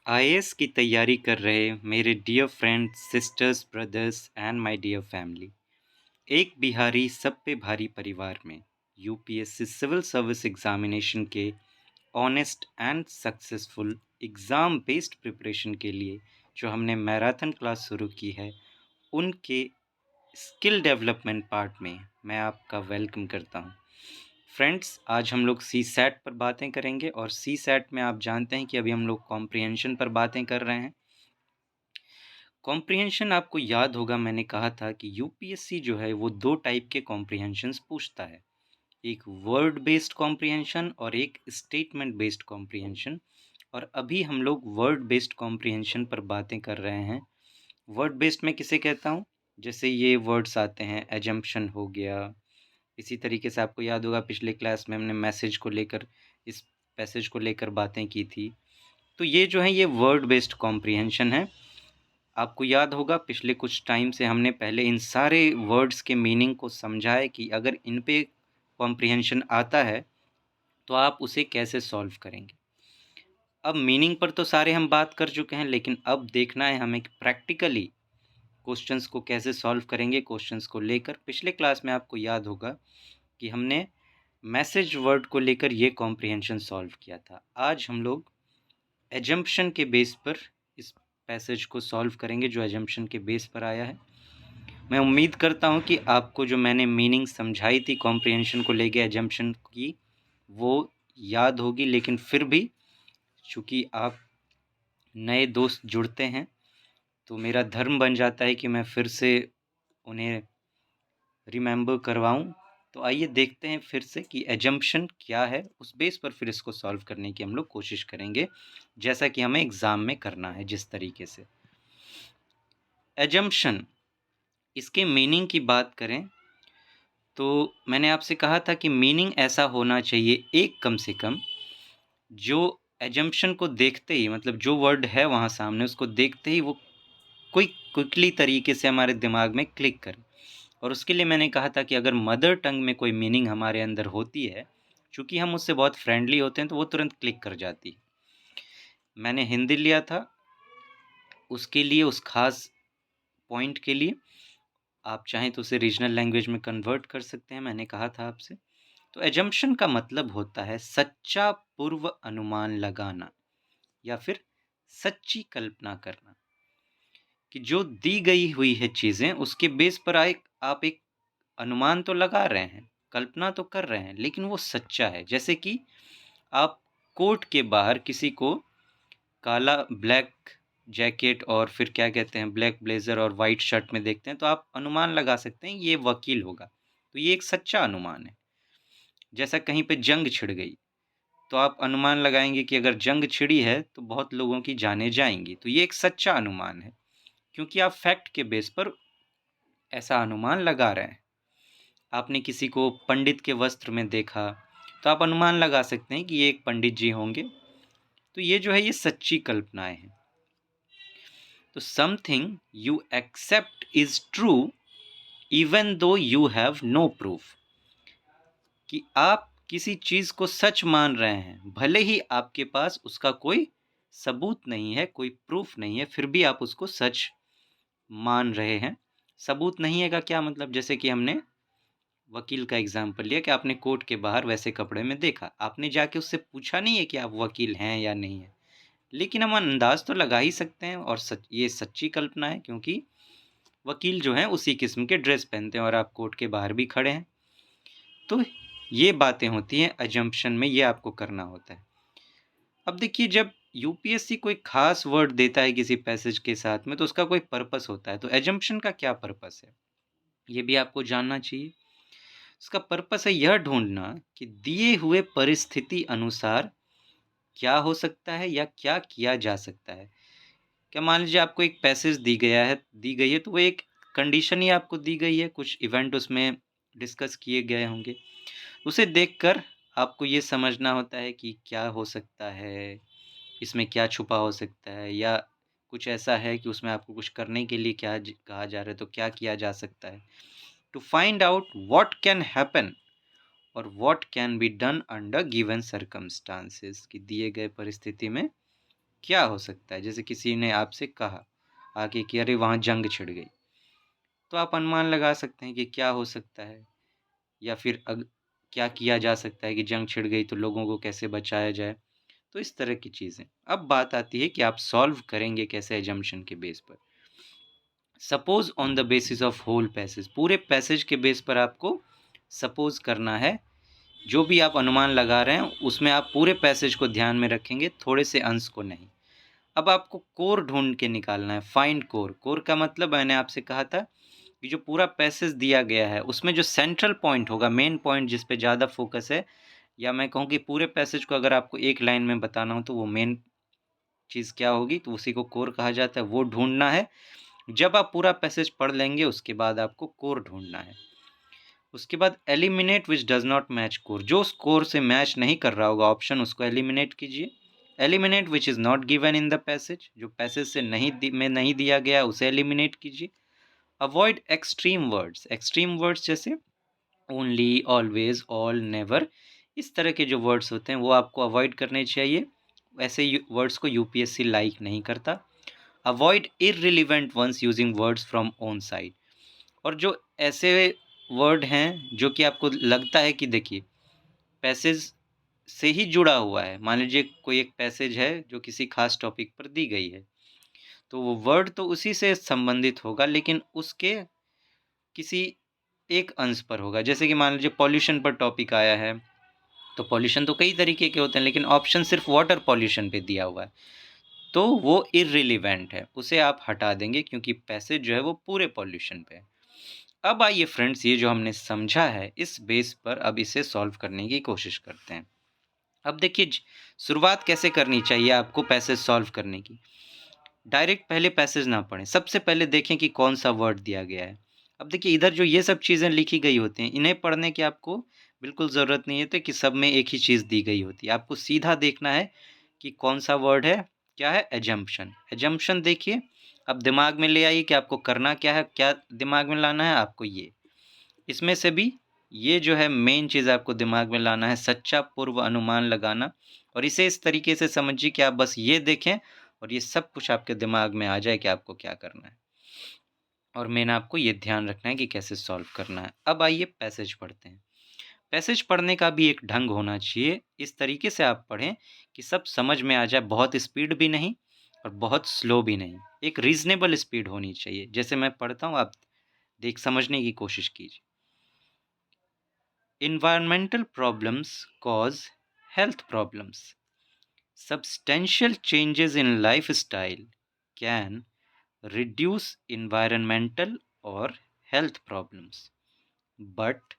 IAS की तैयारी कर रहे मेरे dear friends, sisters, brothers and my dear family. एक बिहारी सब पे भारी परिवार में यूपीएससी सिविल सर्विस एग्जामिनेशन के honest and successful exam based preparation के लिए जो हमने मैराथन क्लास शुरू की है, उनके स्किल डेवलपमेंट पार्ट में मैं आपका वेलकम करता हूं। फ्रेंड्स, आज हम लोग सी सैट पर बातें करेंगे और सी सैट में आप जानते हैं कि अभी हम लोग कॉम्प्रिहेंशन पर बातें कर रहे हैं। कॉम्प्रिहेंशन आपको याद होगा, मैंने कहा था कि यूपीएससी जो है वो दो टाइप के कॉम्प्रिहेंशंस पूछता है। एक वर्ड बेस्ड कॉम्प्रिहेंशन और एक स्टेटमेंट बेस्ड कॉम्प्रिहेंशन। और अभी हम लोग वर्ड बेस्ड कॉम्प्रिहेंशन पर बातें कर रहे हैं। वर्ड बेस्ड में किसे कहता हूँ? जैसे ये वर्ड्स आते हैं, एजम्पशन हो गया। इसी तरीके से आपको याद होगा पिछले क्लास में हमने मैसेज को लेकर, इस पैसेज को लेकर बातें की थी। तो ये जो है ये वर्ड बेस्ड कॉम्प्रिहेंशन है। आपको याद होगा पिछले कुछ टाइम से हमने पहले इन सारे वर्ड्स के मीनिंग को समझा है कि अगर इन पे कॉम्प्रिहेंशन आता है तो आप उसे कैसे सॉल्व करेंगे। अब मीनिंग पर तो सारे हम बात कर चुके हैं, लेकिन अब देखना है हमें प्रैक्टिकली क्वेश्चंस को कैसे सॉल्व करेंगे। क्वेश्चंस को लेकर पिछले क्लास में आपको याद होगा कि हमने मैसेज वर्ड को लेकर ये कॉम्प्रिहेंशन सॉल्व किया था। आज हम लोग एजम्पशन के बेस पर इस पैसेज को सॉल्व करेंगे जो एजम्पशन के बेस पर आया है। मैं उम्मीद करता हूँ कि आपको जो मैंने मीनिंग समझाई थी कॉम्प्रिहेंशन को लेके एजम्पशन की, वो याद होगी। लेकिन फिर भी चूँकि आप नए दोस्त जुड़ते हैं तो मेरा धर्म बन जाता है कि मैं फिर से उन्हें रिमेंबर करवाऊँ। तो आइए देखते हैं फिर से कि एजम्पशन क्या है, उस बेस पर फिर इसको सॉल्व करने की हम लोग कोशिश करेंगे, जैसा कि हमें एग्ज़ाम में करना है जिस तरीके से। एजम्पशन, इसके मीनिंग की बात करें तो मैंने आपसे कहा था कि मीनिंग ऐसा होना चाहिए एक, कम से कम जो एजम्पशन को देखते ही, मतलब जो वर्ड है वहाँ सामने उसको देखते ही वो क्विकली तरीके से हमारे दिमाग में क्लिक करे। और उसके लिए मैंने कहा था कि अगर मदर टंग में कोई मीनिंग हमारे अंदर होती है, चूँकि हम उससे बहुत फ्रेंडली होते हैं, तो वो तुरंत क्लिक कर जाती है। मैंने हिंदी लिया था, उसके लिए, उस खास पॉइंट के लिए आप चाहें तो उसे रीजनल लैंग्वेज में कन्वर्ट कर सकते हैं, मैंने कहा था आपसे। तो एजम्पशन का मतलब होता है सच्चा पूर्व अनुमान लगाना या फिर सच्ची कल्पना करना, कि जो दी गई हुई है चीज़ें उसके बेस पर आप एक अनुमान तो लगा रहे हैं, कल्पना तो कर रहे हैं, लेकिन वो सच्चा है। जैसे कि आप कोर्ट के बाहर किसी को काला ब्लैक जैकेट और फिर क्या कहते हैं ब्लैक ब्लेज़र और वाइट शर्ट में देखते हैं, तो आप अनुमान लगा सकते हैं ये वकील होगा। तो ये एक सच्चा अनुमान है। जैसा कहीं पे जंग छिड़ गई तो आप अनुमान लगाएंगे कि अगर जंग छिड़ी है तो बहुत लोगों की जानें जाएंगी, तो ये एक सच्चा अनुमान है, क्योंकि आप फैक्ट के बेस पर ऐसा अनुमान लगा रहे हैं। आपने किसी को पंडित के वस्त्र में देखा तो आप अनुमान लगा सकते हैं कि ये एक पंडित जी होंगे। तो ये जो है ये सच्ची कल्पनाएं हैं। तो something you accept is true even though you have no proof, कि आप किसी चीज को सच मान रहे हैं भले ही आपके पास उसका कोई सबूत नहीं है, कोई प्रूफ नहीं है, फिर भी आप उसको सच मान रहे हैं। सबूत नहीं है का क्या मतलब? जैसे कि हमने वकील का एग्जाम्पल लिया कि आपने कोर्ट के बाहर वैसे कपड़े में देखा, आपने जाके उससे पूछा नहीं है कि आप वकील हैं या नहीं है, लेकिन हम अंदाज तो लगा ही सकते हैं। और ये सच्ची कल्पना है, क्योंकि वकील जो हैं उसी किस्म के ड्रेस पहनते हैं और आप कोर्ट के बाहर भी खड़े हैं। तो ये बातें होती हैं अजम्पशन में, ये आपको करना होता है। अब देखिए, जब यूपीएससी कोई खास वर्ड देता है किसी पैसेज के साथ में तो उसका कोई पर्पस होता है। तो एजम्पशन का क्या पर्पस है, ये भी आपको जानना चाहिए। इसका पर्पस है यह ढूंढना कि दिए हुए परिस्थिति अनुसार क्या हो सकता है या क्या किया जा सकता है। क्या मान लीजिए आपको एक पैसेज दी गई है तो वो एक कंडीशन ही आपको दी गई है, कुछ इवेंट उसमें डिस्कस किए गए होंगे, उसे देखकर आपको ये समझना होता है कि क्या हो सकता है, इसमें क्या छुपा हो सकता है, या कुछ ऐसा है कि उसमें आपको कुछ करने के लिए कहा जा रहा है तो क्या किया जा सकता है। To find out what can happen और what can be done under given circumstances, कि दिए गए परिस्थिति में क्या हो सकता है? जैसे किसी ने आपसे कहा आके कि अरे वहाँ जंग छिड़ गई, तो आप अनुमान लगा सकते हैं कि क्या हो सकता है, या फिर क्या किया जा सकता है कि जंग छिड़ गई तो लोगों को कैसे बचाया जाए। तो इस तरह की चीज़ें। अब बात आती है कि आप सॉल्व करेंगे कैसे असम्पशन के बेस पर। Suppose on the basis of whole passage, पूरे पैसेज के बेस पर आपको सपोज करना है। जो भी आप अनुमान लगा रहे हैं उसमें आप पूरे पैसेज को ध्यान में रखेंगे, थोड़े से अंश को नहीं। अब आपको कोर ढूंढ के निकालना है, फाइंड कोर। कोर का मतलब मैंने आपसे कहा था कि जो पूरा पैसेज दिया गया है उसमें जो सेंट्रल पॉइंट होगा, मेन पॉइंट जिस पे ज़्यादा फोकस है, या मैं कहूँ कि पूरे पैसेज को अगर आपको एक लाइन में बताना हो तो वो मेन चीज़ क्या होगी, तो उसी को कोर कहा जाता है, वो ढूंढना है। जब आप पूरा पैसेज पढ़ लेंगे उसके बाद आपको कोर ढूंढना है। उसके बाद eliminate which does not match core, जो उस कोर से मैच नहीं कर रहा होगा ऑप्शन, उसको एलिमिनेट कीजिए। Eliminate which is not given in the passage, जो पैसेज से नहीं दिया गया उसे एलिमिनेट कीजिए। अवॉइड एक्सट्रीम वर्ड्स जैसे ओनली, ऑलवेज, ऑल, नेवर, इस तरह के जो वर्ड्स होते हैं वो आपको अवॉइड करने चाहिए। ऐसे वर्ड्स को यूपीएससी लाइक नहीं करता। Avoid irrelevant ones using words from own side, और जो ऐसे वर्ड हैं जो कि आपको लगता है कि देखिए पैसेज से ही जुड़ा हुआ है, मान लीजिए कोई एक पैसेज है जो किसी खास टॉपिक पर दी गई है, तो वो वर्ड तो उसी से संबंधित होगा लेकिन उसके किसी एक अंश पर होगा। जैसे कि मान लीजिए पॉल्यूशन पर टॉपिक आया है, तो पॉल्यूशन तो कई तरीके के होते हैं लेकिन ऑप्शन सिर्फ वाटर पॉल्यूशन पे दिया हुआ है, तो वो इररिलेवेंट है, उसे आप हटा देंगे क्योंकि पैसेज जो है वो पूरे पॉल्यूशन पे है। अब आइए फ्रेंड्स, ये जो हमने समझा है इस बेस पर अब इसे सॉल्व करने की कोशिश करते हैं। अब देखिए शुरुआत कैसे करनी चाहिए आपको पैसेज सॉल्व करने की। डायरेक्ट पहले पैसेज ना पढ़ें, सबसे पहले देखें कि कौन सा वर्ड दिया गया है। अब देखिए इधर जो ये सब चीज़ें लिखी गई होती हैं, इन्हें पढ़ने की आपको बिल्कुल ज़रूरत नहीं होती कि सब में एक ही चीज़ दी गई होती है। आपको सीधा देखना है कि कौन सा वर्ड है, क्या है, एजम्पशन। एजम्पशन देखिए, अब दिमाग में ले आइए कि आपको करना क्या है, क्या दिमाग में लाना है आपको। ये इसमें से भी ये जो है मेन चीज़ आपको दिमाग में लाना है, सच्चा पूर्व अनुमान लगाना। और इसे इस तरीके से समझिए कि आप बस ये देखें और ये सब कुछ आपके दिमाग में आ जाए कि आपको क्या करना है। और मेन आपको ये ध्यान रखना है कि कैसे सॉल्व करना है। अब आइए पैसेज पढ़ते हैं। पैसेज पढ़ने का भी एक ढंग होना चाहिए, इस तरीके से आप पढ़ें कि सब समझ में आ जाए, बहुत स्पीड भी नहीं और बहुत स्लो भी नहीं, एक रीजनेबल स्पीड होनी चाहिए। जैसे मैं पढ़ता हूँ आप देख समझने की कोशिश कीजिए। Environmental problems cause health problems. Substantial changes in lifestyle can reduce environmental or health problems. But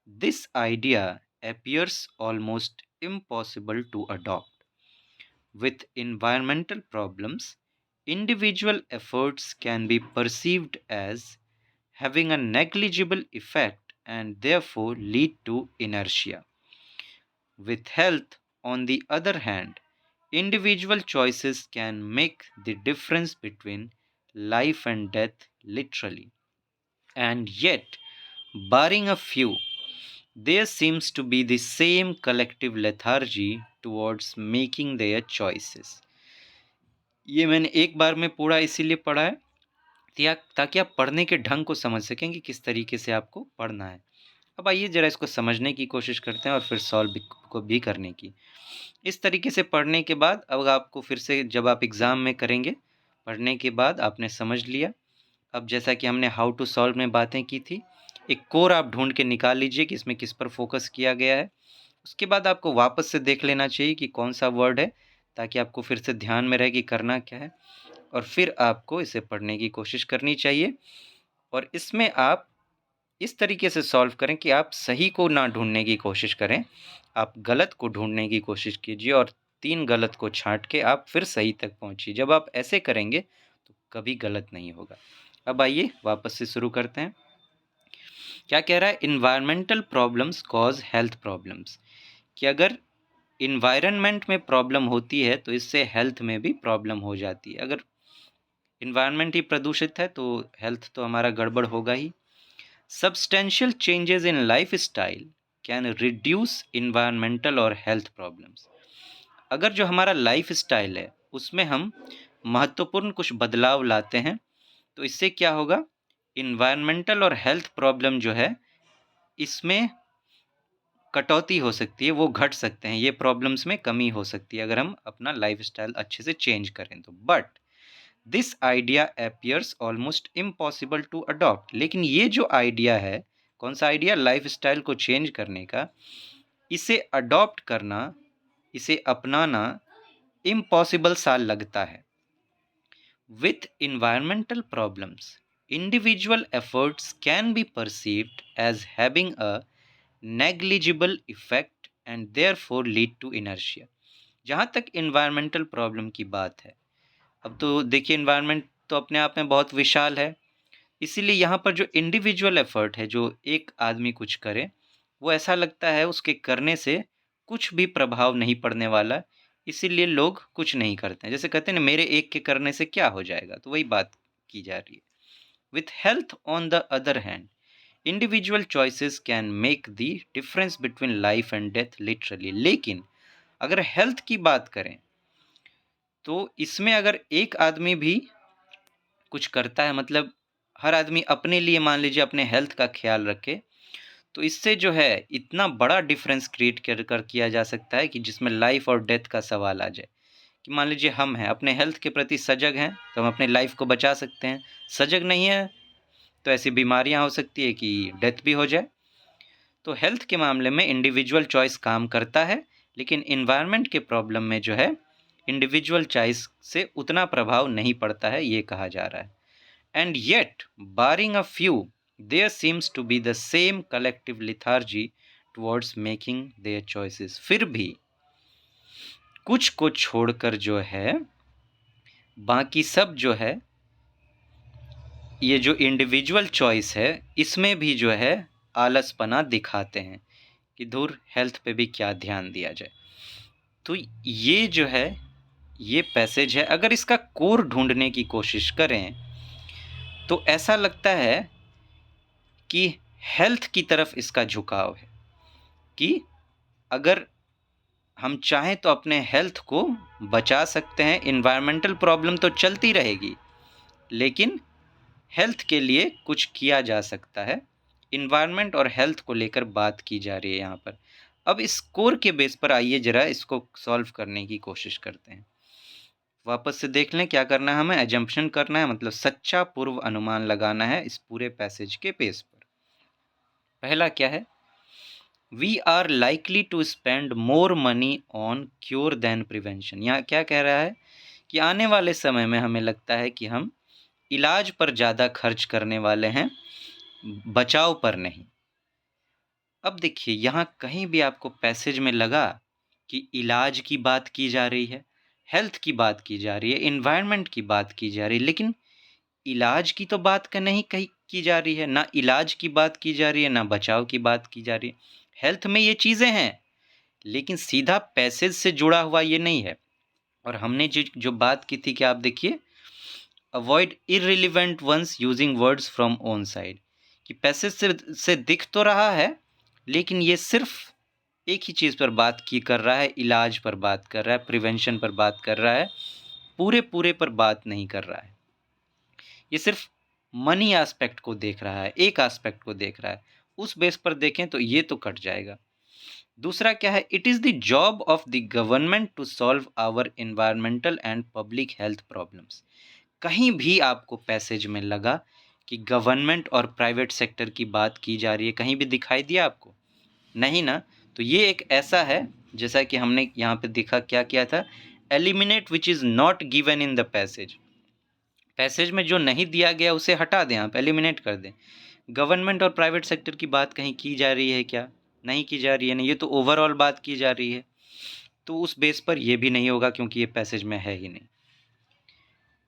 this idea appears almost impossible to adopt. With environmental problems, individual efforts can be perceived as having a negligible effect and therefore lead to inertia. With health, on the other hand, individual choices can make the difference between life and death literally. And yet, barring a few, there seems to be the same collective lethargy towards making their choices. ये मैंने एक बार में पूरा इसीलिए पढ़ा है ताकि आप पढ़ने के ढंग को समझ सकें कि किस तरीके से आपको पढ़ना है। अब आइए ज़रा इसको समझने की कोशिश करते हैं और फिर सॉल्व को भी करने की। इस तरीके से पढ़ने के बाद अब आपको फिर से जब आप एग्ज़ाम में करेंगे, पढ़ने के बाद आपने समझ लिया। अब जैसा कि हमने हाउ टू सॉल्व में बातें की थी, एक कोर आप ढूँढ के निकाल लीजिए कि इसमें किस पर फ़ोकस किया गया है। उसके बाद आपको वापस से देख लेना चाहिए कि कौन-सा वर्ड है, ताकि आपको फिर से ध्यान में रहे कि करना क्या है, और फिर आपको इसे पढ़ने की कोशिश करनी चाहिए। और इसमें आप इस तरीके से सॉल्व करें कि आप सही को ना ढूँढने की कोशिश करें, आप गलत को ढूँढने की कोशिश कीजिए और 3 गलत को छाँट के आप फिर सही तक पहुँचिए। जब आप ऐसे करेंगे तो कभी गलत नहीं होगा। अब आइए वापस से शुरू करते हैं। क्या कह रहा है? Environmental problems cause health problems, कि अगर एनवायरनमेंट में प्रॉब्लम होती है तो इससे हेल्थ में भी प्रॉब्लम हो जाती है। अगर एनवायरनमेंट ही प्रदूषित है तो हेल्थ तो हमारा गड़बड़ होगा ही। Substantial changes in lifestyle can reduce environmental और health problems. अगर जो हमारा लाइफ स्टाइल है उसमें हम महत्वपूर्ण कुछ बदलाव लाते हैं, तो इससे क्या होगा, इन्वायरमेंटल और हेल्थ प्रॉब्लम जो है इसमें कटौती हो सकती है, वो घट सकते हैं, ये प्रॉब्लम्स में कमी हो सकती है अगर हम अपना लाइफस्टाइल अच्छे से चेंज करें तो। But this idea appears almost impossible to adopt. लेकिन ये जो आइडिया है, कौन सा आइडिया, लाइफस्टाइल को चेंज करने का, इसे अडॉप्ट करना, इसे अपनाना इम्पॉसिबल सा लगता है। With environmental problems, individual efforts can be perceived as having a negligible effect and therefore lead to inertia। जहाँ तक environmental problem की बात है, अब तो देखिए environment तो अपने आप में बहुत विशाल है, इसीलिए यहाँ पर जो इंडिविजुअल एफर्ट है, जो एक आदमी कुछ करे, वो ऐसा लगता है उसके करने से कुछ भी प्रभाव नहीं पड़ने वाला, इसीलिए लोग कुछ नहीं करते हैं। जैसे कहते हैं ना, मेरे एक के करने से क्या हो जाएगा, तो वही बात की जा रही है। With health on the other hand, individual choices can make the difference between life and death literally. लेकिन अगर हेल्थ की बात करें तो इसमें अगर एक आदमी भी कुछ करता है, मतलब हर आदमी अपने लिए मान लीजिए अपने हेल्थ का ख्याल रखे, तो इससे जो है इतना बड़ा डिफरेंस क्रिएट कर किया जा सकता है कि जिसमें लाइफ और डेथ का सवाल आ जाए। कि मान लीजिए हम हैं, अपने हेल्थ के प्रति सजग हैं, तो हम अपने लाइफ को बचा सकते हैं। सजग नहीं है तो ऐसी बीमारियां हो सकती है कि डेथ भी हो जाए। तो हेल्थ के मामले में इंडिविजुअल चॉइस काम करता है, लेकिन इन्वायरमेंट के प्रॉब्लम में जो है इंडिविजुअल चॉइस से उतना प्रभाव नहीं पड़ता है, ये कहा जा रहा है। And yet, barring a few, there seems to be the same collective lethargy towards making their choices। फिर भी कुछ को छोड़कर जो है बाकी सब जो है, ये जो इंडिविजुअल चॉइस है, इसमें भी जो है आलसपना दिखाते हैं कि दूर हेल्थ पे भी क्या ध्यान दिया जाए। तो ये जो है, ये पैसेज है, अगर इसका कोर ढूंढने की कोशिश करें तो ऐसा लगता है कि हेल्थ की तरफ इसका झुकाव है, कि अगर हम चाहें तो अपने हेल्थ को बचा सकते हैं। इन्वायरमेंटल प्रॉब्लम तो चलती रहेगी, लेकिन हेल्थ के लिए कुछ किया जा सकता है। इन्वायरमेंट और हेल्थ को लेकर बात की जा रही है यहाँ पर। अब इस कोर के बेस पर आइए जरा इसको सॉल्व करने की कोशिश करते हैं। वापस से देख लें क्या करना है, हमें एजम्पशन करना है, मतलब सच्चा पूर्व अनुमान लगाना है इस पूरे पैसेज के बेस पर। पहला क्या है, we are likely to spend more money on cure than prevention. यहाँ क्या कह रहा है कि आने वाले समय में हमें लगता है कि हम इलाज पर ज़्यादा खर्च करने वाले हैं, बचाव पर नहीं। अब देखिए यहाँ कहीं भी आपको पैसेज में लगा कि इलाज की बात की जा रही है, हेल्थ की बात की जा रही है, इन्वायरमेंट की बात की जा रही है, लेकिन इलाज की तो बात का नहीं कही की जा रही है, ना इलाज की बात की जा रही है, ना बचाव की बात की जा रही है। हेल्थ में ये चीज़ें हैं, लेकिन सीधा पैसेज से जुड़ा हुआ ये नहीं है। और हमने जो जो बात की थी कि आप देखिए, avoid irrelevant ones using words from own side, कि पैसेज से दिख तो रहा है, लेकिन ये सिर्फ एक ही चीज़ पर बात की कर रहा है, इलाज पर बात कर रहा है, प्रिवेंशन पर बात कर रहा है, पूरे पूरे पर बात नहीं कर रहा है। ये सिर्फ मनी एस्पेक्ट को देख रहा है, एक एस्पेक्ट को देख रहा है। उस बेस पर देखें तो ये तो कट जाएगा। दूसरा क्या है, it is the job of the government to solve our environmental and public health problems. कहीं भी आपको पैसेज में लगा कि गवर्नमेंट और प्राइवेट सेक्टर की बात की जा रही है, कहीं भी दिखाई दिया आपको? नहीं ना। तो ये एक ऐसा है, जैसा कि हमने यहाँ पे देखा क्या किया था, eliminate which is not given in the passage. Passage में जो नहीं दिया गया उसे हटा दें, आप एलिमिनेट कर दें। गवर्नमेंट और प्राइवेट सेक्टर की बात कहीं की जा रही है क्या? नहीं की जा रही है, नहीं, ये तो ओवरऑल बात की जा रही है। तो उस बेस पर ये भी नहीं होगा, क्योंकि ये पैसेज में है ही नहीं।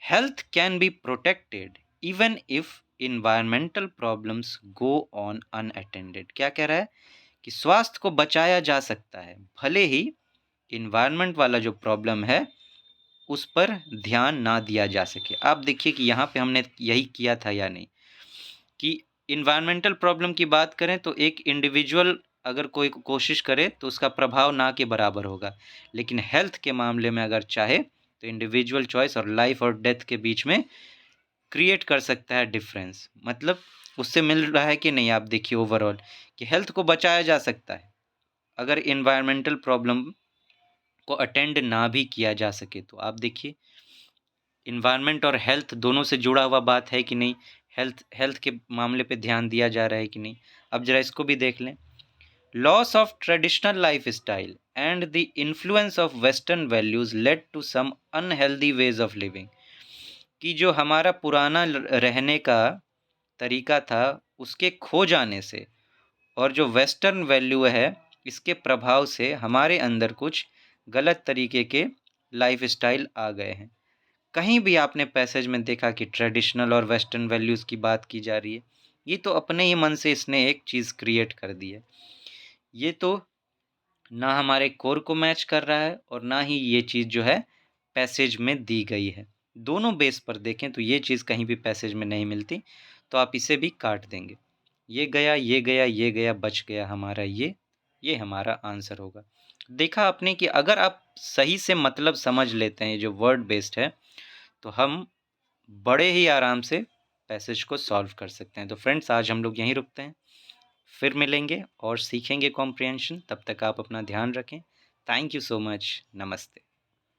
Health can be protected even if environmental problems go on unattended. क्या कह रहा है कि स्वास्थ्य को बचाया जा सकता है, भले ही इन्वायरमेंट वाला जो प्रॉब्लम है उस पर ध्यान ना दिया जा सके। आप देखिए कि यहाँ पे हमने यही किया था या नहीं, कि इन्वायरमेंटल प्रॉब्लम की बात करें तो एक इंडिविजुअल अगर कोई कोशिश करे तो उसका प्रभाव ना के बराबर होगा, लेकिन हेल्थ के मामले में अगर चाहे तो इंडिविजुअल चॉइस और लाइफ और डेथ के बीच में क्रिएट कर सकता है डिफरेंस। मतलब उससे मिल रहा है कि नहीं, आप देखिए ओवरऑल कि हेल्थ को बचाया जा सकता है अगर इन्वायरमेंटल प्रॉब्लम को अटेंड ना भी किया जा सके तो। आप देखिए इन्वायरमेंट और हेल्थ दोनों से जुड़ा हुआ बात है कि नहीं, हेल्थ हेल्थ के मामले पे ध्यान दिया जा रहा है कि नहीं। अब जरा इसको भी देख लें। Loss of traditional life style and the influence of western values led to some unhealthy ways of living, कि जो हमारा पुराना रहने का तरीका था उसके खो जाने से और जो वेस्टर्न वैल्यू है इसके प्रभाव से हमारे अंदर कुछ गलत तरीके के लाइफ स्टाइल आ गए हैं। कहीं भी आपने पैसेज में देखा कि ट्रेडिशनल और वेस्टर्न वैल्यूज़ की बात की जा रही है, ये तो अपने ही मन से इसने एक चीज़ क्रिएट कर दी है। ये तो ना हमारे कोर को मैच कर रहा है और ना ही ये चीज़ जो है पैसेज में दी गई है। दोनों बेस पर देखें तो ये चीज़ कहीं भी पैसेज में नहीं मिलती, तो आप इसे भी काट देंगे। ये गया, ये गया, ये गया, बच गया हमारा ये हमारा आंसर होगा। देखा आपने कि अगर आप सही से मतलब समझ लेते हैं जो वर्ड बेस्ड है, तो हम बड़े ही आराम से पैसेज को सॉल्व कर सकते हैं। तो फ्रेंड्स, आज हम लोग यहीं रुकते हैं, फिर मिलेंगे और सीखेंगे कॉम्प्रिहेंशन। तब तक आप अपना ध्यान रखें। Thank you so much. नमस्ते।